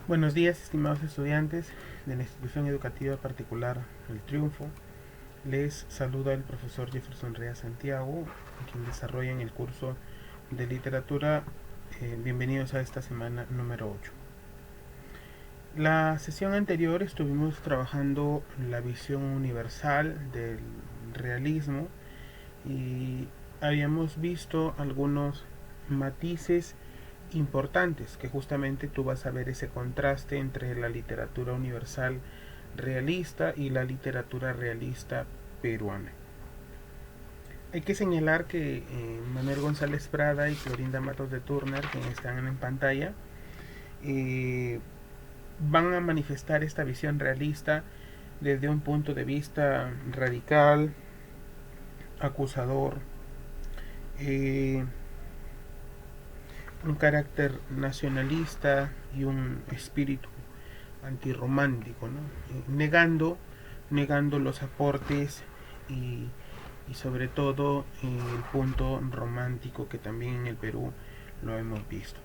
Buenos días, estimados estudiantes de la institución educativa particular El Triunfo. Les saluda el profesor Jefferson Rea Santiago, quien desarrolla en el curso de literatura. Bienvenidos a esta semana número 8. La sesión anterior estuvimos trabajando la visión universal del realismo y habíamos visto algunos matices importantes, que justamente tú vas a ver ese contraste entre la literatura universal realista y la literatura realista peruana. Hay que señalar que Manuel González Prada y Clorinda Matos de Turner, que están en pantalla, van a manifestar esta visión realista desde un punto de vista radical, acusador, un carácter nacionalista y un espíritu antirromántico, ¿no? negando los aportes y, y sobre todo el punto romántico que también en el Perú lo hemos visto.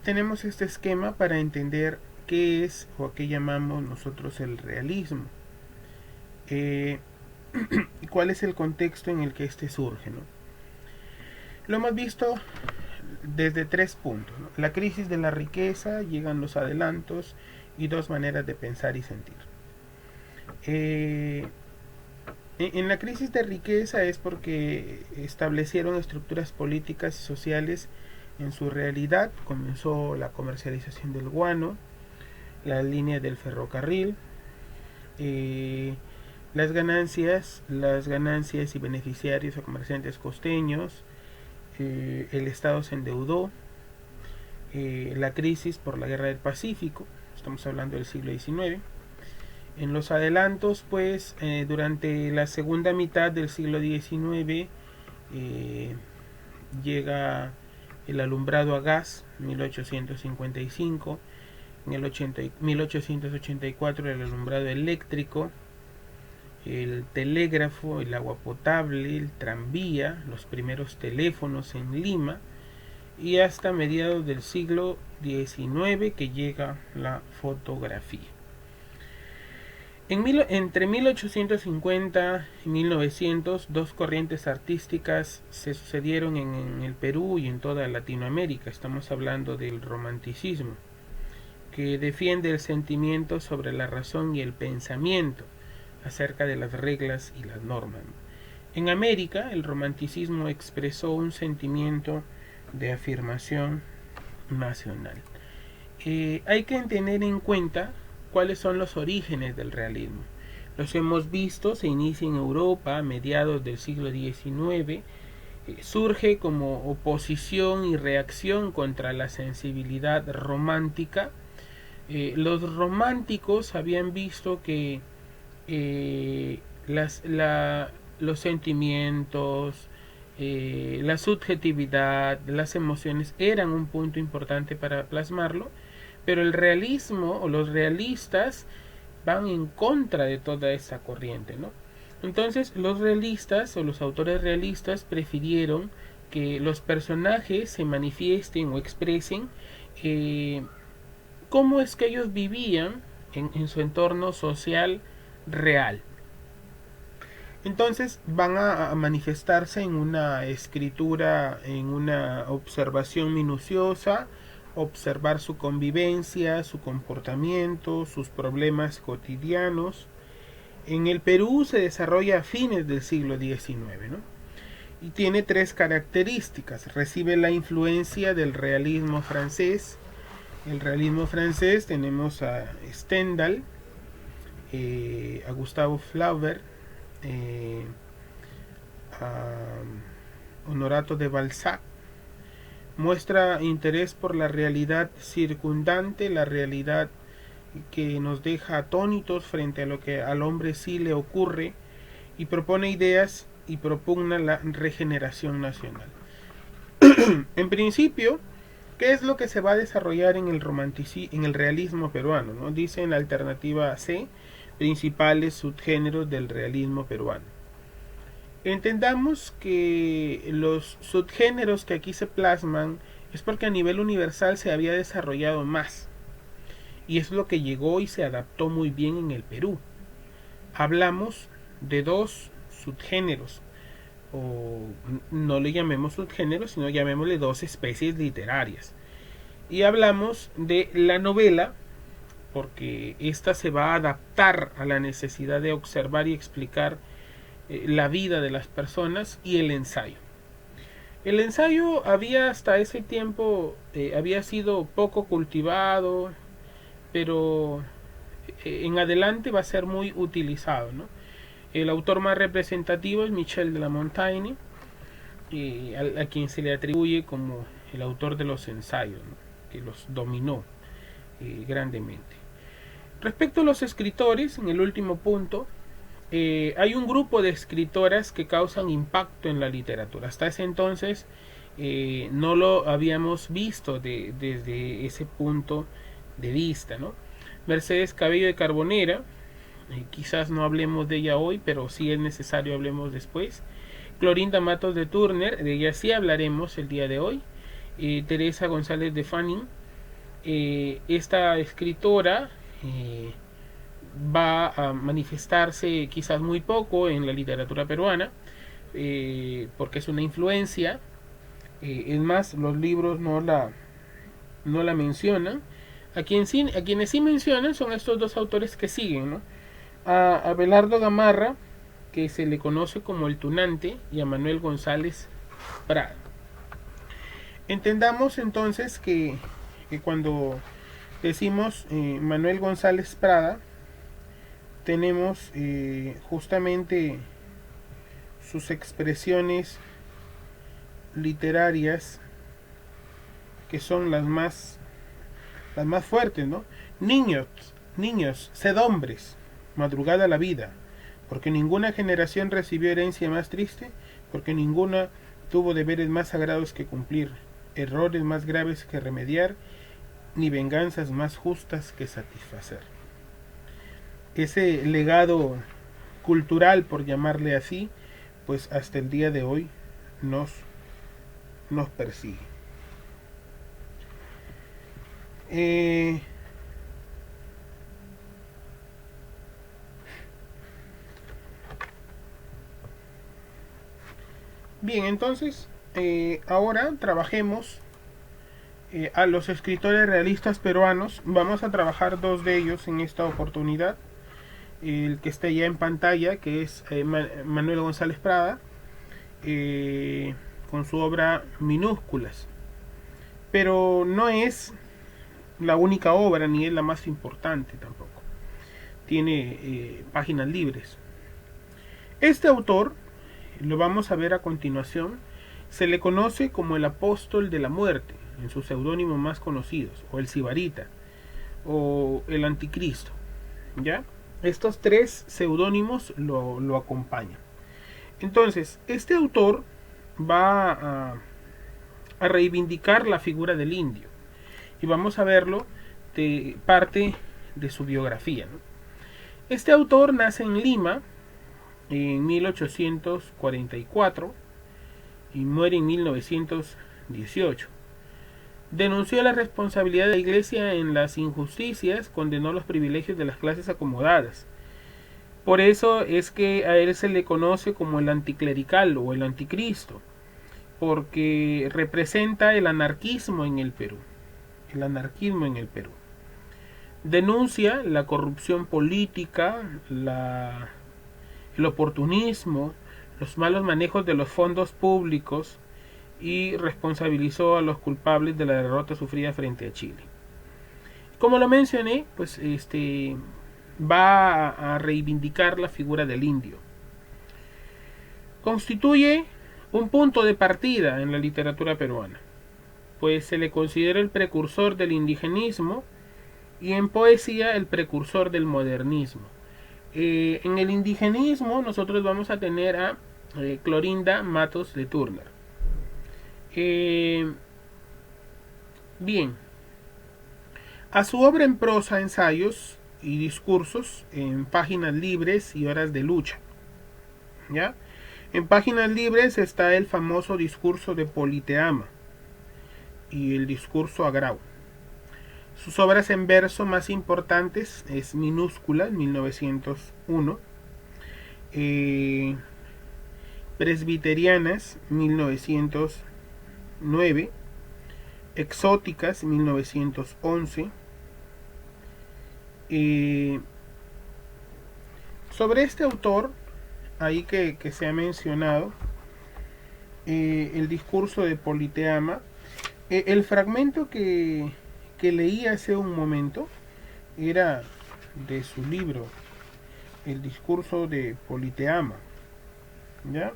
Tenemos este esquema para entender qué es o a qué llamamos nosotros el realismo. ¿Cuál es el contexto en el que este surge, ¿no? Lo hemos visto desde 3 puntos, ¿no? La crisis de la riqueza, llegan los adelantos y 2 maneras de pensar y sentir. En la crisis de riqueza es porque establecieron estructuras políticas y sociales en su realidad. Comenzó la comercialización del guano, la línea del ferrocarril, las ganancias y beneficiarios a comerciantes costeños, el Estado se endeudó, la crisis por la guerra del Pacífico, estamos hablando del siglo XIX. En los adelantos, pues, durante la segunda mitad del siglo XIX llega el alumbrado a gas, 1855, en el 1884 el alumbrado eléctrico, el telégrafo, el agua potable, el tranvía, los primeros teléfonos en Lima, y hasta mediados del siglo XIX que llega la fotografía. Entre 1850 y 1900, 2 corrientes artísticas se sucedieron en el Perú y en toda Latinoamérica. Estamos hablando del romanticismo, que defiende el sentimiento sobre la razón y el pensamiento acerca de las reglas y las normas. En América, el romanticismo expresó un sentimiento de afirmación nacional. Hay que tener en cuenta cuáles son los orígenes del realismo. Los hemos visto, se inicia en Europa a mediados del siglo XIX, surge como oposición y reacción contra la sensibilidad romántica. Los románticos habían visto que los sentimientos, la subjetividad, las emociones eran un punto importante para plasmarlo, pero el realismo o los realistas van en contra de toda esa corriente, ¿no? Entonces los realistas o los autores realistas prefirieron que los personajes se manifiesten o expresen cómo es que ellos vivían en su entorno social real. Entonces van a manifestarse en una escritura, en una observación minuciosa, observar su convivencia, su comportamiento, sus problemas cotidianos. En el Perú se desarrolla a fines del siglo XIX, ¿no? Y tiene 3 características. Recibe la influencia del realismo francés. El realismo francés tenemos a Stendhal, a Gustave Flaubert, a Honorato de Balzac. Muestra interés por la realidad circundante, la realidad que nos deja atónitos frente a lo que al hombre sí le ocurre, y propone ideas y propugna la regeneración nacional. En principio, ¿qué es lo que se va a desarrollar en el realismo peruano, ¿no? Dice en la alternativa C, principales subgéneros del realismo peruano. Entendamos que los subgéneros que aquí se plasman es porque a nivel universal se había desarrollado más. Y es lo que llegó y se adaptó muy bien en el Perú. Hablamos de dos subgéneros, o no le llamemos subgéneros, sino llamémosle dos especies literarias. Y hablamos de la novela, porque esta se va a adaptar a la necesidad de observar y explicar la vida de las personas, y el ensayo. El ensayo había hasta ese tiempo había sido poco cultivado, pero en adelante va a ser muy utilizado, ¿no? El autor más representativo es Michel de la Montaigne, a quien se le atribuye como el autor de los ensayos, ¿no? Que los dominó grandemente. Respecto a los escritores, en el último punto, hay un grupo de escritoras que causan impacto en la literatura. Hasta ese entonces no lo habíamos visto desde ese punto de vista, ¿no? Mercedes Cabello de Carbonera, quizás no hablemos de ella hoy, pero si es necesario hablemos después. Clorinda Matos de Turner, de ella sí hablaremos el día de hoy. Teresa González de Fanning, esta escritora va a manifestarse quizás muy poco en la literatura peruana, porque es una influencia. Es más, los libros no la mencionan. A quienes sí mencionan son estos dos autores que siguen, ¿no? A Abelardo Gamarra, que se le conoce como el Tunante, y a Manuel González Prada. Entendamos entonces que cuando decimos Manuel González Prada, tenemos justamente sus expresiones literarias que son las más fuertes, ¿no? Niños, sed hombres, madrugada la vida, porque ninguna generación recibió herencia más triste, porque ninguna tuvo deberes más sagrados que cumplir, errores más graves que remediar, ni venganzas más justas que satisfacer. Ese legado cultural, por llamarle así, pues hasta el día de hoy nos persigue. Bien, entonces ahora trabajemos a los escritores realistas peruanos. Vamos a trabajar dos de ellos en esta oportunidad. El que está ya en pantalla, que es Manuel González Prada, con su obra Minúsculas. Pero no es la única obra, ni es la más importante tampoco. Tiene páginas libres. Este autor, lo vamos a ver a continuación, se le conoce como el apóstol de la muerte, en sus seudónimos más conocidos, o el sibarita, o el anticristo, ¿ya? Estos tres seudónimos lo acompañan. Entonces, este autor va a reivindicar la figura del indio, y vamos a verlo de parte de su biografía, ¿no? Este autor nace en Lima en 1844 y muere en 1918. Denunció la responsabilidad de la Iglesia en las injusticias, condenó los privilegios de las clases acomodadas. Por eso es que a él se le conoce como el anticlerical o el anticristo, porque representa el anarquismo en el Perú. El anarquismo en el Perú. Denuncia la corrupción política, el oportunismo, los malos manejos de los fondos públicos, y responsabilizó a los culpables de la derrota sufrida frente a Chile. Como lo mencioné, pues va a reivindicar la figura del indio. Constituye un punto de partida en la literatura peruana, pues se le considera el precursor del indigenismo y en poesía el precursor del modernismo. En el indigenismo nosotros vamos a tener a Clorinda Matos de Turner. Bien, a su obra en prosa, ensayos y discursos en páginas libres y horas de lucha, ¿ya? En páginas libres está el famoso discurso de Politeama y el discurso a Grau. Sus obras en verso más importantes es Minúscula, 1901, Presbiterianas, 1909, Exóticas, 1911. Sobre este autor, ahí que se ha mencionado, el discurso de Politeama, el fragmento que leí hace un momento era de su libro, el discurso de Politeama, ¿ya?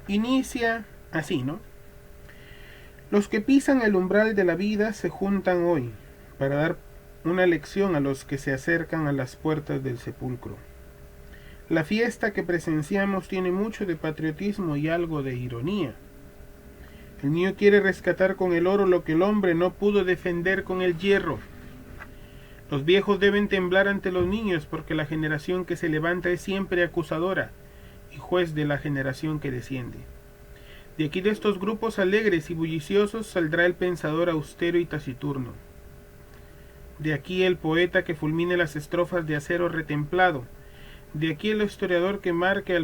Inicia así, ¿no? Los que pisan el umbral de la vida se juntan hoy para dar una lección a los que se acercan a las puertas del sepulcro. La fiesta que presenciamos tiene mucho de patriotismo y algo de ironía. El niño quiere rescatar con el oro lo que el hombre no pudo defender con el hierro. Los viejos deben temblar ante los niños porque la generación que se levanta es siempre acusadora y juez de la generación que desciende. De aquí de estos grupos alegres y bulliciosos saldrá el pensador austero y taciturno. De aquí el poeta que fulmine las estrofas de acero retemplado. De aquí el historiador que marque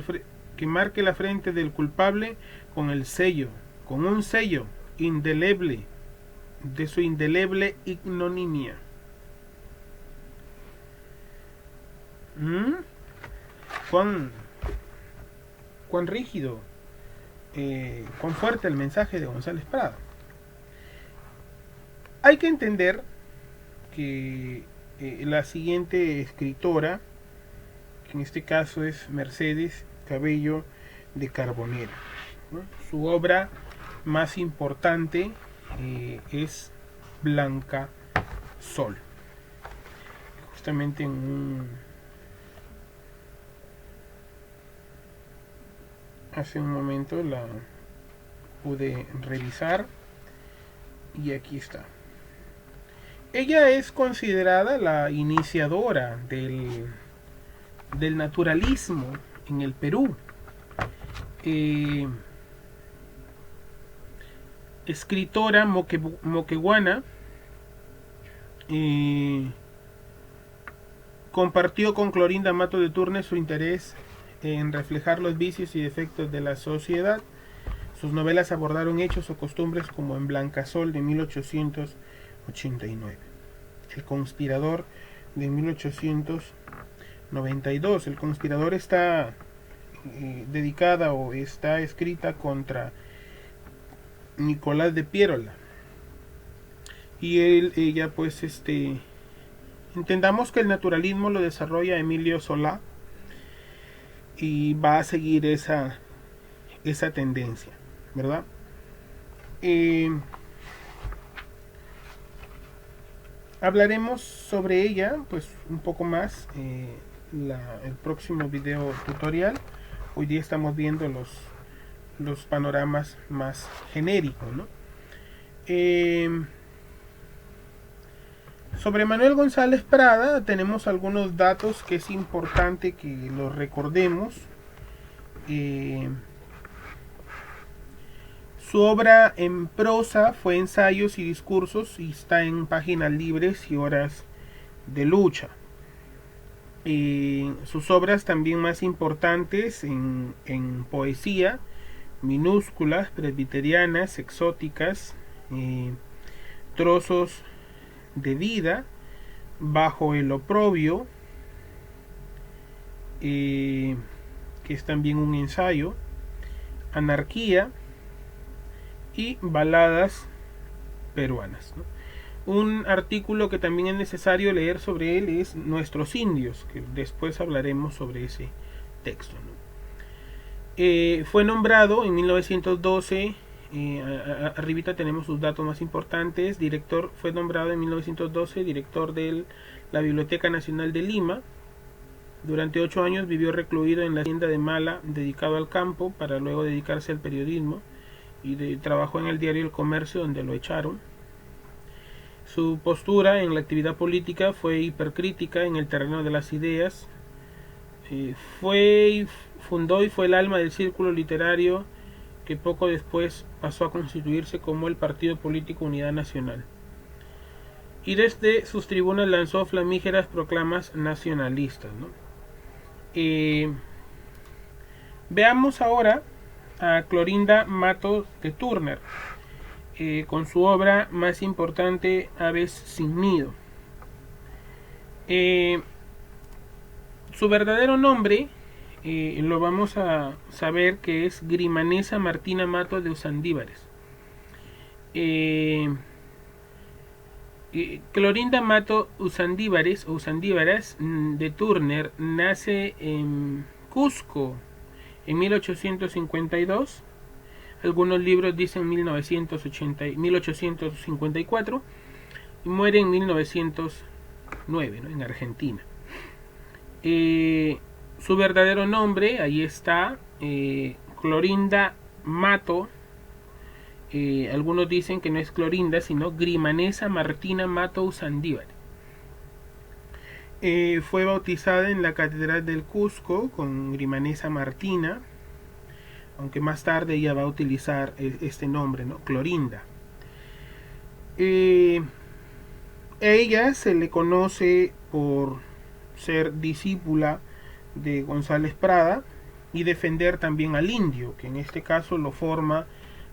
la frente del culpable con el sello, con un sello indeleble de su indeleble ignominia. Cuán rígido, cuán fuerte el mensaje de González Prada. Hay que entender que la siguiente escritora, que en este caso es Mercedes Cabello de Carbonera, ¿no? Su obra más importante es Blanca Sol. Justamente hace un momento la pude revisar y aquí está. Ella es considerada la iniciadora del naturalismo en el Perú. Escritora moqueguana, compartió con Clorinda Mato de Turnes su interés en reflejar los vicios y defectos de la sociedad. Sus novelas abordaron hechos o costumbres como en Blancasol de 1889, El Conspirador de 1892. El Conspirador está dedicada o está escrita contra Nicolás de Piérola, y ella pues entendamos que el naturalismo lo desarrolla Emilio Solá y va a seguir esa tendencia, ¿verdad? Hablaremos sobre ella pues un poco más el próximo video tutorial. Hoy día estamos viendo los panoramas más genéricos, ¿no? Sobre Manuel González Prada tenemos algunos datos que es importante que los recordemos. Su obra en prosa fue Ensayos y Discursos y está en Páginas Libres y Horas de Lucha. Sus obras también más importantes en poesía: Minúsculas, Presbiterianas, Exóticas, Trozos de Vida, Bajo el Oprobio, que es también un ensayo, Anarquía y Baladas Peruanas, ¿no? Un artículo que también es necesario leer sobre él es Nuestros Indios, que después hablaremos sobre ese texto, ¿no? Fue nombrado en 1912, arribita tenemos sus datos más importantes. Fue nombrado en 1912 director de la Biblioteca Nacional de Lima. Durante 8 años vivió recluido en la hacienda de Mala, dedicado al campo, para luego dedicarse al periodismo y trabajó en el diario El Comercio, donde lo echaron. Su postura en la actividad política fue hipercrítica en el terreno de las ideas. Fundó y fue el alma del círculo literario que poco después pasó a constituirse como el partido político Unidad Nacional. Y desde sus tribunas lanzó flamígeras proclamas nacionalistas, ¿no? Veamos ahora a Clorinda Mato de Turner, con su obra más importante, Aves sin nido. Su verdadero nombre lo vamos a saber que es Grimanesa Martina Mato de Usandívares. Clorinda Mato Usandívares o Usandívaras de Turner nace en Cusco en 1852. Algunos libros dicen 1854 y muere en 1909, ¿no? En Argentina. Su verdadero nombre, ahí está, Clorinda Mato. Algunos dicen que no es Clorinda, sino Grimanesa Martina Mato Usandívar. Fue bautizada en la Catedral del Cusco con Grimanesa Martina, aunque más tarde ella va a utilizar este nombre, ¿no? Clorinda. Ella se le conoce por ser discípula de González Prada y defender también al indio, que en este caso lo forma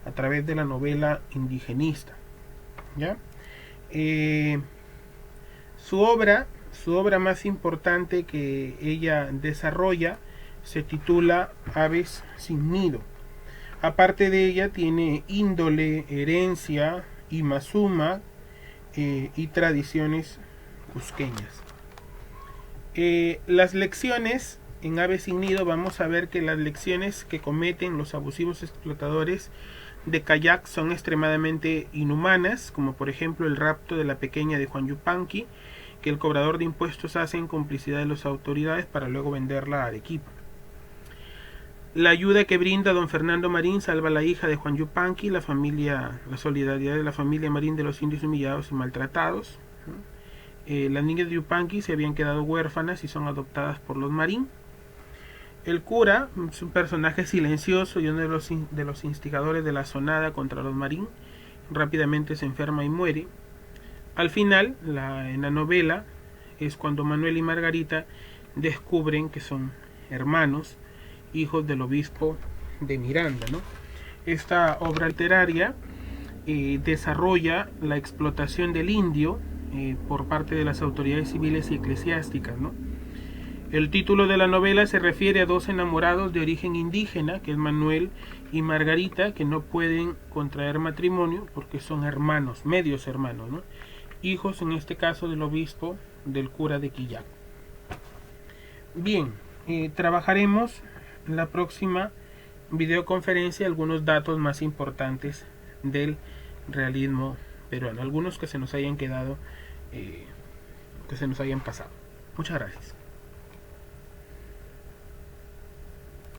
a través de la novela indigenista, ¿ya? Su obra más importante que ella desarrolla se titula Aves sin nido. Aparte de ella tiene índole, herencia, imazuma y tradiciones cusqueñas. Las lecciones en Aves sin nido, vamos a ver que las lecciones que cometen los abusivos explotadores de kayak son extremadamente inhumanas, como por ejemplo el rapto de la pequeña de Juan Yupanqui, que el cobrador de impuestos hace en complicidad de las autoridades para luego venderla a Arequipa. La ayuda que brinda don Fernando Marín salva a la hija de Juan Yupanqui, la solidaridad de la familia Marín de los indios humillados y maltratados. Las niñas de Yupanqui se habían quedado huérfanas y son adoptadas por los Marín. El cura es un personaje silencioso y uno de los instigadores de la sonada contra los Marín. Rápidamente se enferma y muere. Al final, en la novela, es cuando Manuel y Margarita descubren que son hermanos, hijos del obispo de Miranda, ¿no? Esta obra literaria desarrolla la explotación del indio por parte de las autoridades civiles y eclesiásticas, ¿no? El título de la novela se refiere a dos enamorados de origen indígena, que es Manuel y Margarita, que no pueden contraer matrimonio porque son hermanos, medios hermanos, ¿no? Hijos en este caso del obispo del cura de Quillac. Bien, trabajaremos en la próxima videoconferencia algunos datos más importantes del realismo peruano, algunos que se nos hayan quedado, que se nos hayan pasado. Muchas gracias.